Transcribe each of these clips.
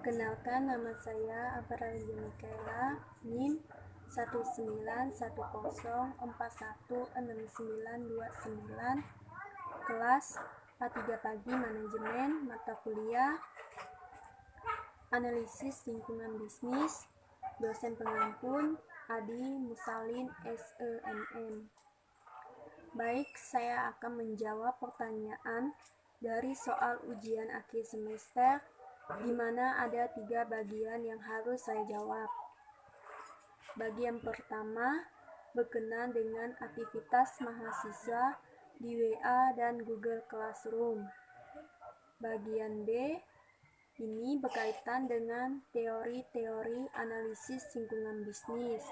Perkenalkan, nama saya Abralia Mikaela, NIM 19104169929, kelas A3 Pagi Manajemen, mata kuliah Analisis Lingkungan Bisnis, dosen pengampun Adi Musalin SEMM. Baik, saya akan menjawab pertanyaan dari soal ujian akhir semester, di mana ada 3 bagian yang harus saya jawab. Bagian pertama berkenaan dengan aktivitas mahasiswa di WA dan Google Classroom. Bagian B ini berkaitan dengan teori-teori analisis lingkungan bisnis.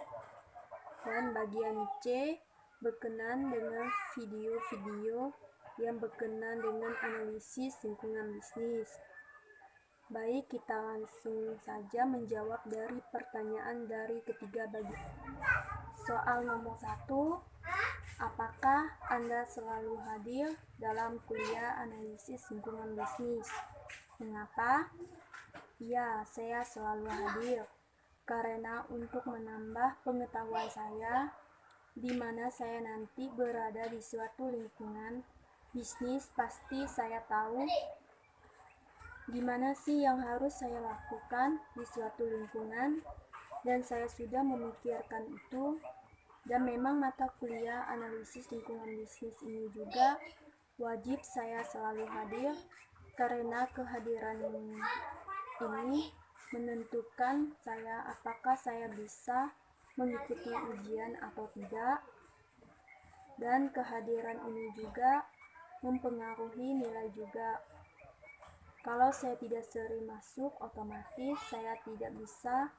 Dan bagian C berkenaan dengan video-video yang berkenaan dengan analisis lingkungan bisnis. Baik, kita langsung saja menjawab dari pertanyaan dari ketiga bagian. Soal nomor 1, apakah Anda selalu hadir dalam kuliah analisis lingkungan bisnis? Mengapa? Ya, saya selalu hadir karena untuk menambah pengetahuan saya, di mana saya nanti berada di suatu lingkungan bisnis, pasti saya tahu gimana sih yang harus saya lakukan di suatu lingkungan, dan saya sudah memikirkan itu. Dan memang mata kuliah analisis lingkungan bisnis ini juga wajib saya selalu hadir, karena kehadiran ini menentukan saya apakah saya bisa mengikuti ujian atau tidak. Dan kehadiran ini juga mempengaruhi nilai juga. Kalau saya tidak sering masuk, otomatis saya tidak bisa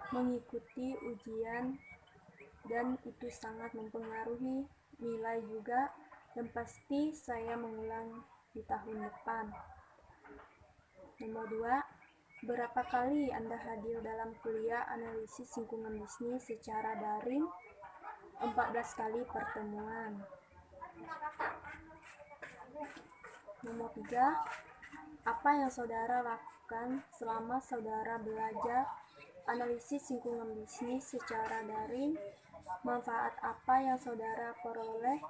mengikuti ujian, dan itu sangat mempengaruhi nilai juga, dan pasti saya mengulang di tahun depan. Nomor 2, berapa kali Anda hadir dalam kuliah analisis lingkungan bisnis secara daring? 14 kali pertemuan. Nomor 3, apa yang saudara lakukan selama saudara belajar analisis lingkungan bisnis secara daring? Manfaat apa yang saudara peroleh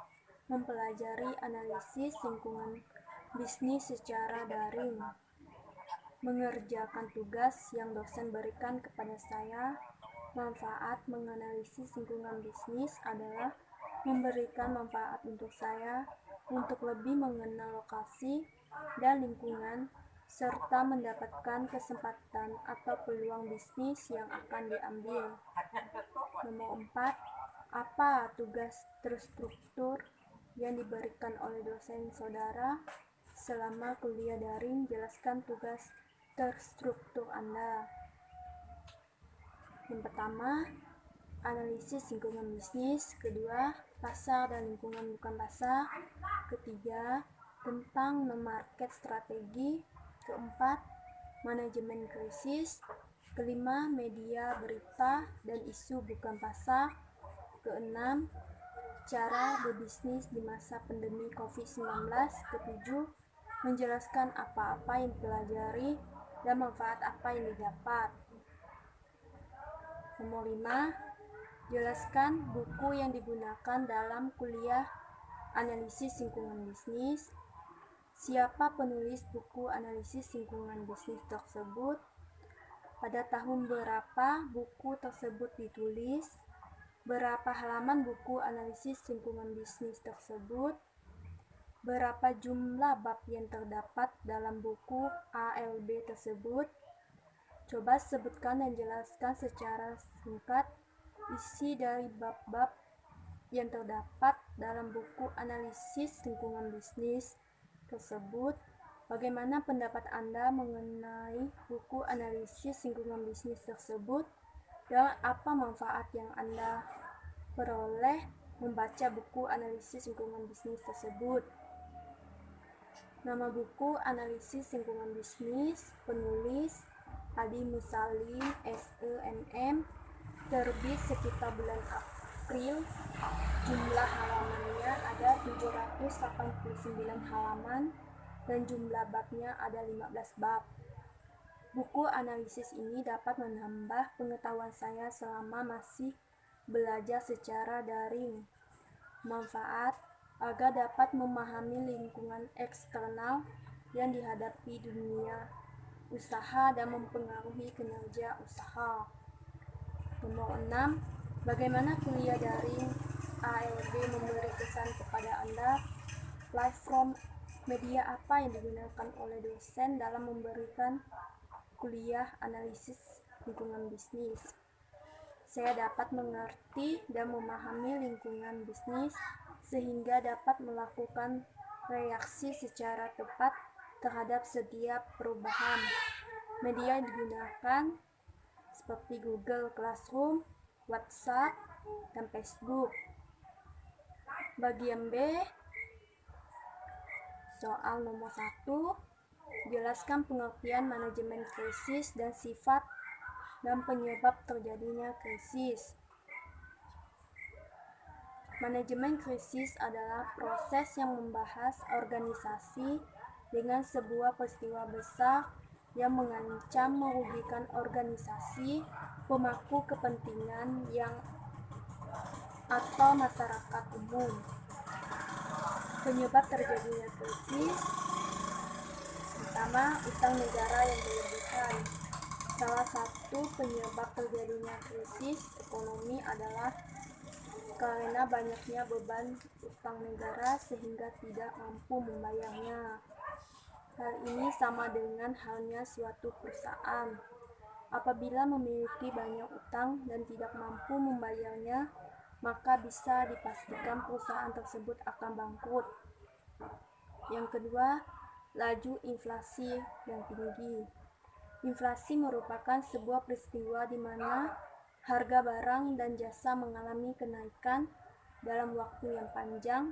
mempelajari analisis lingkungan bisnis secara daring? Mengerjakan tugas yang dosen berikan kepada saya. Manfaat menganalisis lingkungan bisnis adalah memberikan manfaat untuk saya untuk lebih mengenal lokasi dan lingkungan, serta mendapatkan kesempatan atau peluang bisnis yang akan diambil. Nomor 4, apa tugas terstruktur yang diberikan oleh dosen saudara selama kuliah daring? Jelaskan tugas terstruktur Anda. Yang pertama, analisis lingkungan bisnis. Kedua, pasar dan lingkungan bukan pasar. Ketiga, tentang market strategi. Keempat, manajemen krisis. Kelima, media berita dan isu bukan pasar. Keenam, cara berbisnis di masa pandemi COVID-19. Ketujuh, menjelaskan apa-apa yang dipelajari dan manfaat apa yang didapat. Nomor 5, jelaskan buku yang digunakan dalam kuliah analisis lingkungan bisnis. Siapa penulis buku analisis lingkungan bisnis tersebut? Pada tahun berapa buku tersebut ditulis? Berapa halaman buku analisis lingkungan bisnis tersebut? Berapa jumlah bab yang terdapat dalam buku ALB tersebut? Coba sebutkan dan jelaskan secara singkat isi dari bab-bab yang terdapat dalam buku analisis lingkungan bisnis tersebut. Bagaimana pendapat Anda mengenai buku analisis lingkungan bisnis tersebut, dan apa manfaat yang Anda peroleh membaca buku analisis lingkungan bisnis tersebut? Nama buku analisis lingkungan bisnis, penulis Adi Musalin SEMM, terbit sekitar bulan April. Jumlah halamannya ada 789 halaman dan jumlah babnya ada 15 bab. Buku analisis ini dapat menambah pengetahuan saya selama masih belajar secara daring. Manfaat agar dapat memahami lingkungan eksternal yang dihadapi dunia usaha dan mempengaruhi kinerja usaha. Nomor 6. Bagaimana kuliah daring ALB memberi kesan kepada Anda? Platform media apa yang digunakan oleh dosen dalam memberikan kuliah analisis lingkungan bisnis? Saya dapat mengerti dan memahami lingkungan bisnis sehingga dapat melakukan reaksi secara tepat terhadap setiap perubahan. Media yang digunakan seperti Google Classroom, WhatsApp, dan Facebook. Bagian B, soal nomor 1. Jelaskan pengertian manajemen krisis dan sifat dan penyebab terjadinya krisis. Manajemen krisis adalah proses yang membahas organisasi dengan sebuah peristiwa besar yang mengancam merugikan organisasi, pemangku kepentingan atau masyarakat umum. Penyebab terjadinya krisis pertama, utang negara yang berlebihan. Salah satu penyebab terjadinya krisis ekonomi adalah karena banyaknya beban utang negara sehingga tidak mampu membayarnya. Hal ini sama dengan halnya suatu perusahaan. Apabila memiliki banyak utang dan tidak mampu membayarnya, maka bisa dipastikan perusahaan tersebut akan bangkrut. Yang kedua, laju inflasi yang tinggi. Inflasi merupakan sebuah peristiwa di mana harga barang dan jasa mengalami kenaikan dalam waktu yang panjang.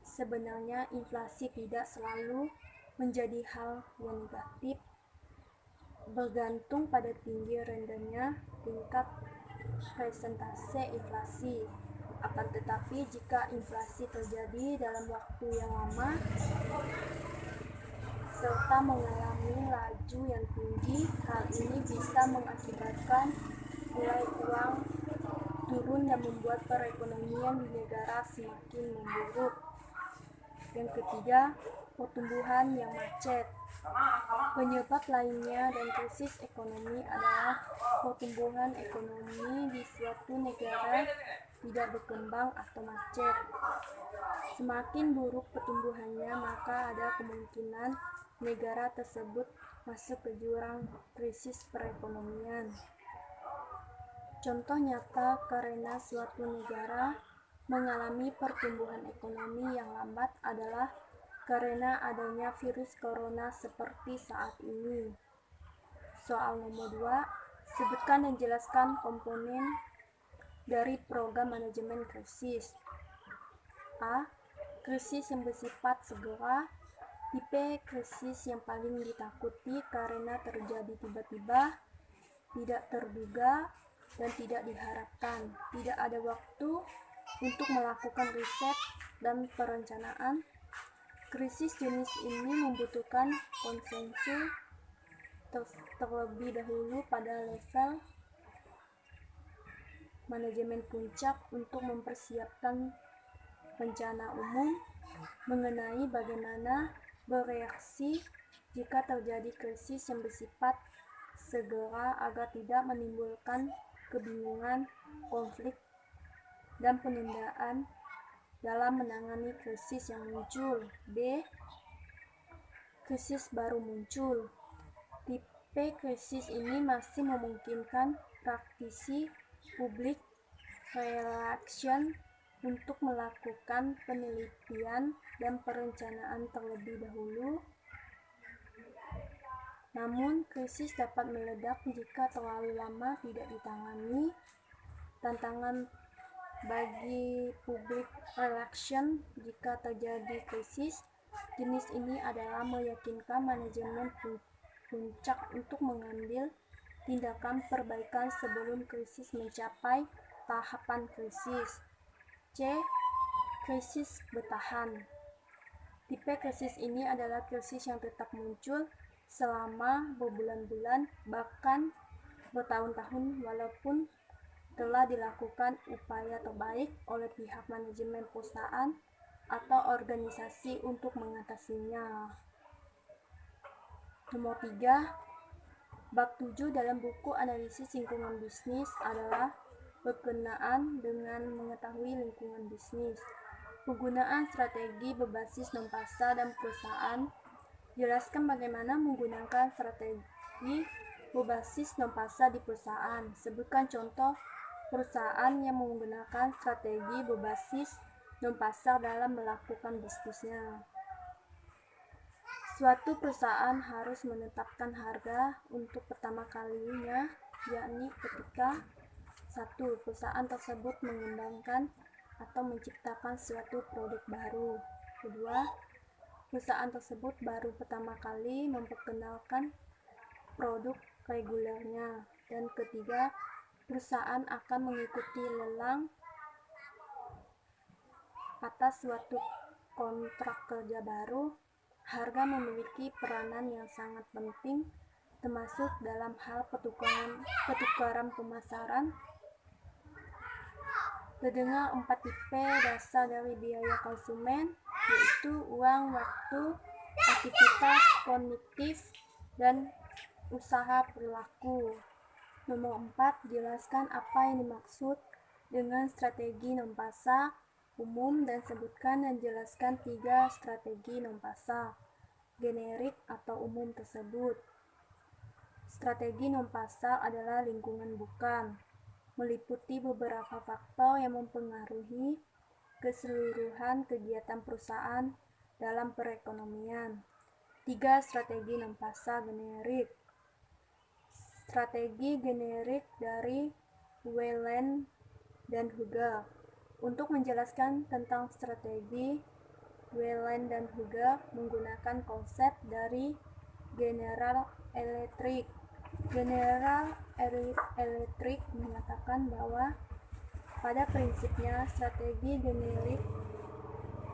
Sebenarnya inflasi tidak selalu menjadi hal yang negatif, bergantung pada tinggi rendahnya tingkat persentase inflasi. Akan tetapi jika inflasi terjadi dalam waktu yang lama serta mengalami laju yang tinggi, hal ini bisa mengakibatkan nilai uang turun dan membuat perekonomian di negara semakin memburuk. Yang ketiga, pertumbuhan yang macet. Penyebab lainnya dan krisis ekonomi adalah pertumbuhan ekonomi di suatu negara tidak berkembang atau macet. Semakin buruk pertumbuhannya, maka ada kemungkinan negara tersebut masuk ke jurang krisis perekonomian. Contoh nyata karena suatu negara mengalami pertumbuhan ekonomi yang lambat adalah karena adanya virus corona seperti saat ini. Soal nomor 2, sebutkan dan jelaskan komponen dari program manajemen krisis. A. Krisis yang bersifat segera. Tipe krisis yang paling ditakuti karena terjadi tiba-tiba, tidak terduga, dan tidak diharapkan. Tidak ada waktu untuk melakukan riset dan perencanaan. Krisis jenis ini membutuhkan konsensus terlebih dahulu pada level manajemen puncak untuk mempersiapkan rencana umum mengenai bagaimana bereaksi jika terjadi krisis yang bersifat segera agar tidak menimbulkan kebingungan, konflik, dan penundaan dalam menangani krisis yang muncul. B. Krisis baru muncul. Tipe krisis ini masih memungkinkan praktisi public relation untuk melakukan penelitian dan perencanaan terlebih dahulu. Namun, krisis dapat meledak jika terlalu lama tidak ditangani. Tantangan bagi public relation jika terjadi krisis jenis ini adalah meyakinkan manajemen puncak untuk mengambil tindakan perbaikan sebelum krisis mencapai tahapan krisis. C. Krisis bertahan. Tipe krisis ini adalah krisis yang tetap muncul selama berbulan-bulan bahkan bertahun-tahun, walaupun telah dilakukan upaya terbaik oleh pihak manajemen perusahaan atau organisasi untuk mengatasinya. Nomor 3, bab 7 dalam buku analisis lingkungan bisnis adalah berkenaan dengan mengetahui lingkungan bisnis. Penggunaan strategi berbasis non-pasar dan perusahaan. Jelaskan bagaimana menggunakan strategi berbasis non-pasar di perusahaan. Sebutkan contoh perusahaan yang menggunakan strategi berbasis non-pasar dalam melakukan bisnisnya. Suatu perusahaan harus menetapkan harga untuk pertama kalinya, yakni ketika 1. Perusahaan tersebut mengembangkan atau menciptakan suatu produk baru. Kedua, perusahaan tersebut baru pertama kali memperkenalkan produk regulernya. Dan ketiga, perusahaan akan mengikuti lelang atas suatu kontrak kerja baru. Harga memiliki peranan yang sangat penting, termasuk dalam hal pertukaran pemasaran. Terdengar 4 tipe dasar dari biaya konsumen, yaitu uang, waktu, aktivitas kognitif, dan usaha perilaku. Nomor 4, jelaskan apa yang dimaksud dengan strategi non-pasar umum dan sebutkan dan jelaskan 3 strategi non-pasar generik atau umum tersebut. Strategi non-pasar adalah lingkungan bukan, meliputi beberapa faktor yang mempengaruhi keseluruhan kegiatan perusahaan dalam perekonomian. 3 strategi non-pasar generik. Strategi generik dari Wieland dan Hugel. Untuk menjelaskan tentang strategi, Wieland dan Hugel menggunakan konsep dari General Electric. General Electric mengatakan bahwa pada prinsipnya strategi generik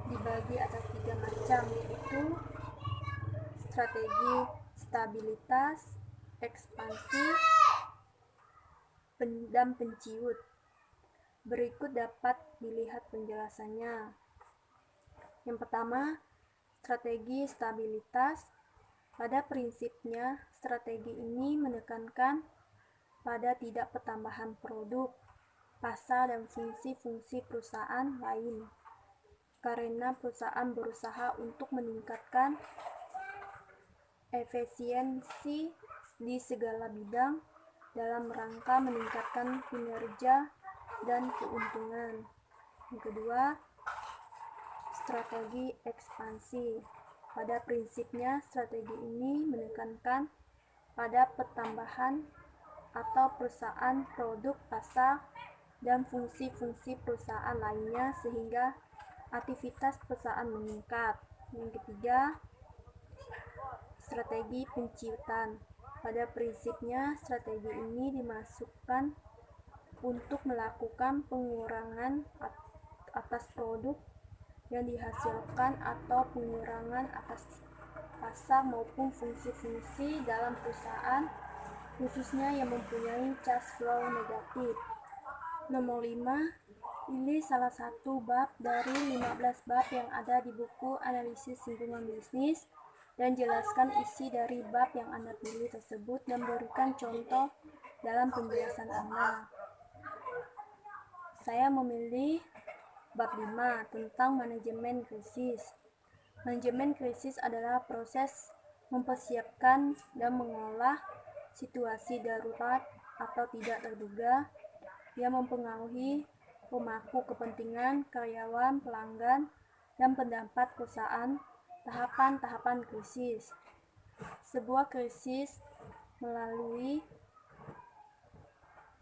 dibagi atas 3 macam, yaitu strategi stabilitas, ekspansi, dan penciut. Berikut dapat dilihat penjelasannya. Yang pertama, strategi stabilitas. Pada prinsipnya, strategi ini menekankan pada tidak pertambahan produk, pasar, dan fungsi-fungsi perusahaan lain, karena perusahaan berusaha untuk meningkatkan efisiensi di segala bidang dalam rangka meningkatkan kinerja dan keuntungan. Yang kedua, strategi ekspansi. Pada prinsipnya, strategi ini menekankan pada pertambahan atau perusahaan produk, pasar, dan fungsi-fungsi perusahaan lainnya sehingga aktivitas perusahaan meningkat. Yang ketiga, strategi penciutan. Pada prinsipnya, strategi ini dimasukkan untuk melakukan pengurangan atas produk yang dihasilkan atau pengurangan atas pasar maupun fungsi-fungsi dalam perusahaan, khususnya yang mempunyai cash flow negatif. Nomor 5, pilih salah satu bab dari 15 bab yang ada di buku analisis lingkungan bisnis dan jelaskan isi dari bab yang Anda pilih tersebut dan berikan contoh dalam penjelasan Anda. Saya memilih bab 5 tentang manajemen krisis. Manajemen krisis adalah proses mempersiapkan dan mengolah situasi darurat atau tidak terduga yang mempengaruhi pemangku kepentingan, karyawan, pelanggan, dan pendapat perusahaan. Tahapan-tahapan krisis. Sebuah krisis melalui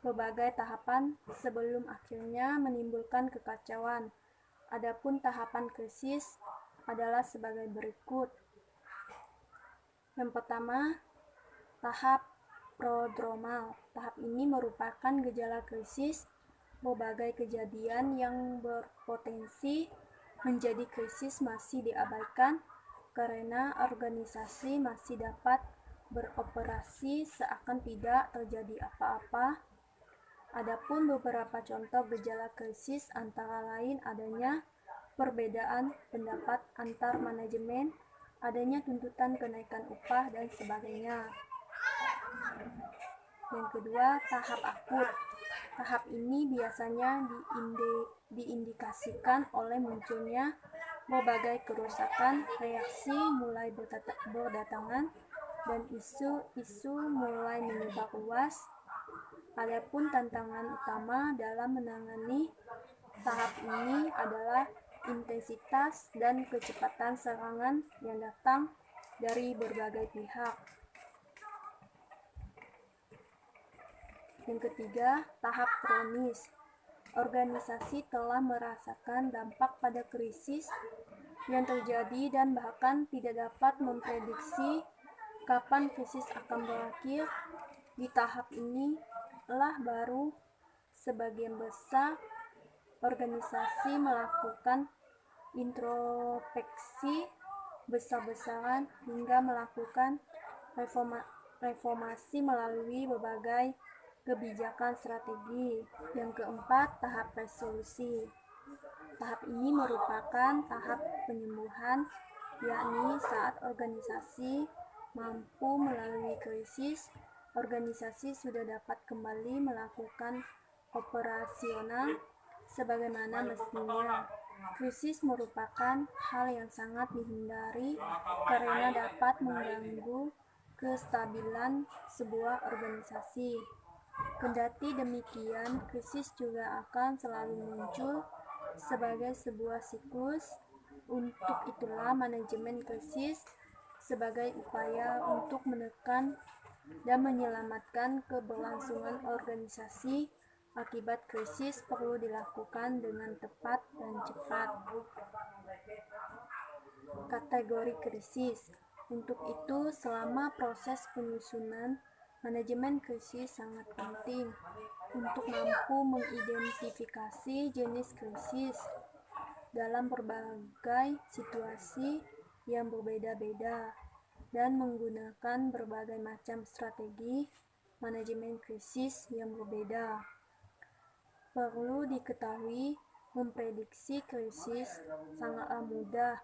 berbagai tahapan sebelum akhirnya menimbulkan kekacauan. Adapun tahapan krisis adalah sebagai berikut. Yang pertama, tahap prodromal. Tahap ini merupakan gejala krisis. Berbagai kejadian yang berpotensi menjadi krisis masih diabaikan karena organisasi masih dapat beroperasi seakan tidak terjadi apa-apa. Adapun beberapa contoh gejala krisis antara lain adanya perbedaan pendapat antar manajemen, adanya tuntutan kenaikan upah, dan sebagainya. Yang kedua, tahap akut. Tahap ini biasanya diindikasikan oleh munculnya berbagai kerusakan, reaksi mulai berdatangan, dan isu-isu mulai menyebar luas. Adapun tantangan utama dalam menangani tahap ini adalah intensitas dan kecepatan serangan yang datang dari berbagai pihak. Yang ketiga, tahap kronis. Organisasi telah merasakan dampak pada krisis yang terjadi dan bahkan tidak dapat memprediksi kapan krisis akan berakhir. Di tahap ini lah baru sebagian besar organisasi melakukan introspeksi besar-besaran hingga melakukan reformasi melalui berbagai kebijakan strategi. Yang keempat, tahap resolusi. Tahap ini merupakan tahap penyembuhan, yakni saat organisasi mampu melalui krisis, organisasi sudah dapat kembali melakukan operasional sebagaimana mestinya. Krisis merupakan hal yang sangat dihindari karena dapat mengganggu kestabilan sebuah organisasi. Kendati demikian, krisis juga akan selalu muncul sebagai sebuah siklus. Untuk itulah manajemen krisis sebagai upaya untuk menekan dan menyelamatkan keberlangsungan organisasi akibat krisis perlu dilakukan dengan tepat dan cepat. Kategori krisis. Untuk itu, selama proses penyusunan manajemen krisis sangat penting untuk mampu mengidentifikasi jenis krisis dalam berbagai situasi yang berbeda-beda dan menggunakan berbagai macam strategi manajemen krisis yang berbeda. Perlu diketahui, memprediksi krisis sangatlah mudah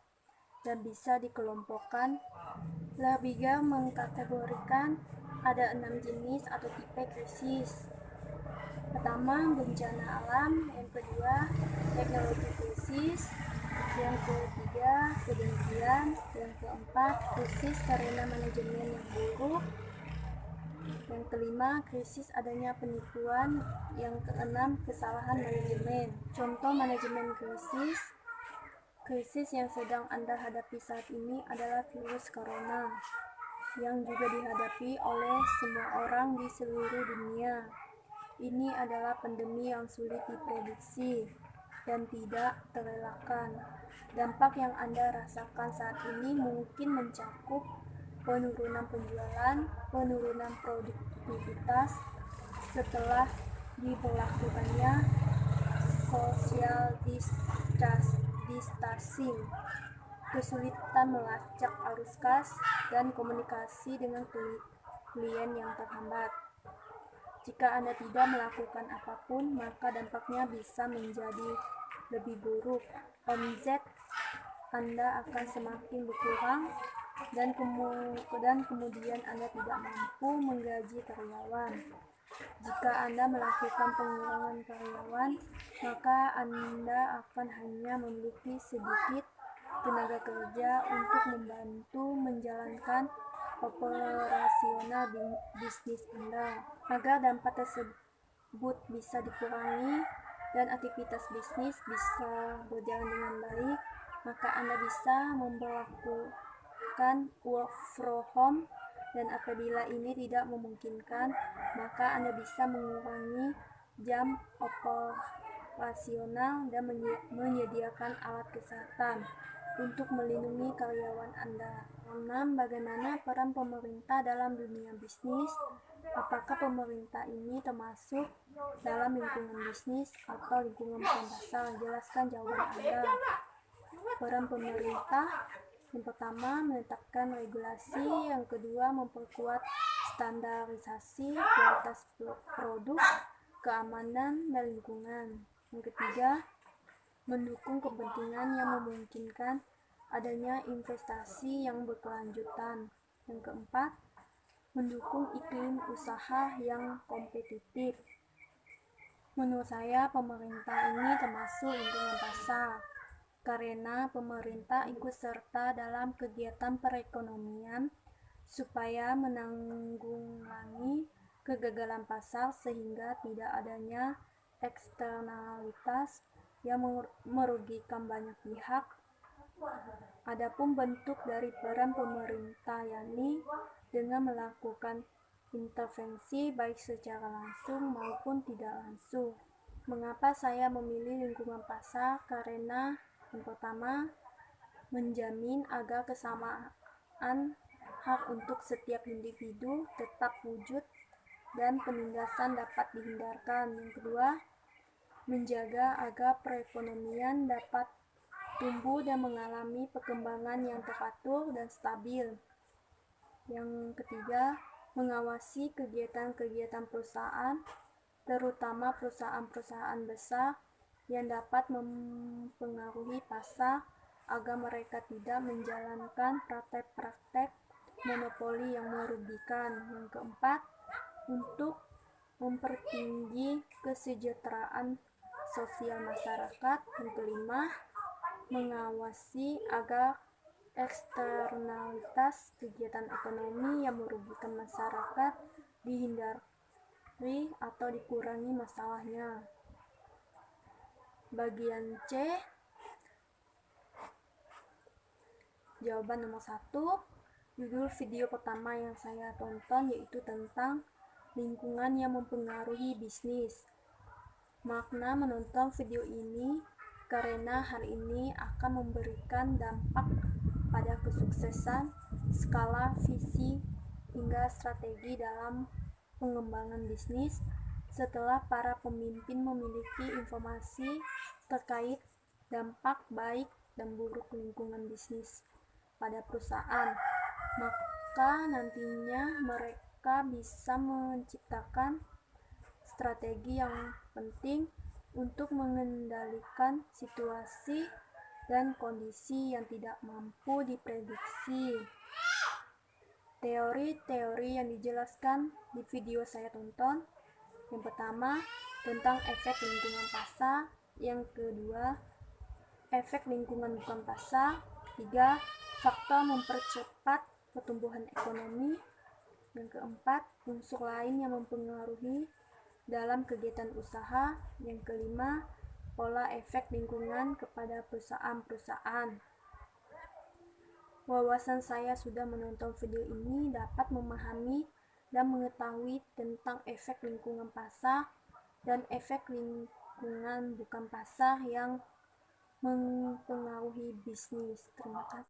dan bisa dikelompokkan. Lebih mengkategorikan ada 6 jenis atau tipe krisis. Pertama, bencana alam. Yang kedua, teknologi krisis. Yang ketiga, kebencian. Yang keempat, krisis karena manajemen yang buruk. Yang kelima, krisis adanya penipuan. Yang keenam, kesalahan manajemen. Contoh manajemen krisis. Krisis yang sedang Anda hadapi saat ini adalah virus corona, yang juga dihadapi oleh semua orang di seluruh dunia. Ini adalah pandemi yang sulit diprediksi dan tidak terelakkan. Dampak yang Anda rasakan saat ini mungkin mencakup penurunan penjualan, penurunan produktivitas setelah diberlakukannya social distancing, kesulitan melacak arus kas, dan komunikasi dengan klien yang terhambat. Jika Anda tidak melakukan apapun, maka dampaknya bisa menjadi lebih buruk. Omset Anda akan semakin berkurang dan kemudian Anda tidak mampu menggaji karyawan. Jika Anda melakukan pengurangan karyawan, maka Anda akan hanya memiliki sedikit tenaga kerja untuk membantu menjalankan operasional bisnis Anda. Agar dampak tersebut bisa dikurangi dan aktivitas bisnis bisa berjalan dengan baik, maka Anda bisa memperlakukan work from home, dan apabila ini tidak memungkinkan, maka Anda bisa mengurangi jam operasional dan menyediakan alat kesehatan untuk melindungi karyawan Anda. 6. Bagaimana peran pemerintah dalam dunia bisnis? Apakah pemerintah ini termasuk dalam lingkungan bisnis atau lingkungan pembatasan? Jelaskan jawaban Anda. Peran pemerintah Yang pertama, menetapkan regulasi. Yang kedua, memperkuat standarisasi kualitas produk, keamanan, dan lingkungan. Yang ketiga, mendukung kepentingan yang memungkinkan adanya investasi yang berkelanjutan. Yang keempat, mendukung iklim usaha yang kompetitif. Menurut saya, pemerintah ini termasuk lingkungan pasar, karena pemerintah ikut serta dalam kegiatan perekonomian supaya menanggulangi kegagalan pasar sehingga tidak adanya eksternalitas yang merugikan banyak pihak. Adapun bentuk dari peran pemerintah yakni dengan melakukan intervensi baik secara langsung maupun tidak langsung. Mengapa saya memilih lingkungan pasar? Karena yang pertama, menjamin agar kesamaan hak untuk setiap individu tetap wujud dan penindasan dapat dihindarkan. Yang kedua, menjaga agar perekonomian dapat tumbuh dan mengalami perkembangan yang teratur dan stabil. Yang ketiga, mengawasi kegiatan-kegiatan perusahaan, terutama perusahaan-perusahaan besar yang dapat mempengaruhi pasar agar mereka tidak menjalankan praktek-praktek monopoli yang merugikan. Yang keempat, untuk mempertinggi kesejahteraan sosial masyarakat. Yang kelima, mengawasi agar eksternalitas kegiatan ekonomi yang merugikan masyarakat dihindari atau dikurangi masalahnya. Bagian C, jawaban nomor 1. Judul video pertama yang saya tonton yaitu tentang lingkungan yang mempengaruhi bisnis. Makna menonton video ini karena hal ini akan memberikan dampak pada kesuksesan, skala, visi, hingga strategi dalam pengembangan bisnis setelah para pemimpin memiliki informasi terkait dampak baik dan buruk lingkungan bisnis pada perusahaan. Maka nantinya mereka bisa menciptakan strategi yang penting untuk mengendalikan situasi dan kondisi yang tidak mampu diprediksi. Teori-teori yang dijelaskan di video saya tonton, yang pertama tentang efek lingkungan pasar, yang kedua efek lingkungan bukan pasar, 3 faktor mempercepat pertumbuhan ekonomi, yang keempat unsur lain yang mempengaruhi dalam kegiatan usaha, yang kelima pola efek lingkungan kepada perusahaan-perusahaan. Wawasan saya sudah menonton video ini dapat memahami dan mengetahui tentang efek lingkungan pasar dan efek lingkungan bukan pasar yang mempengaruhi bisnis. Terima kasih.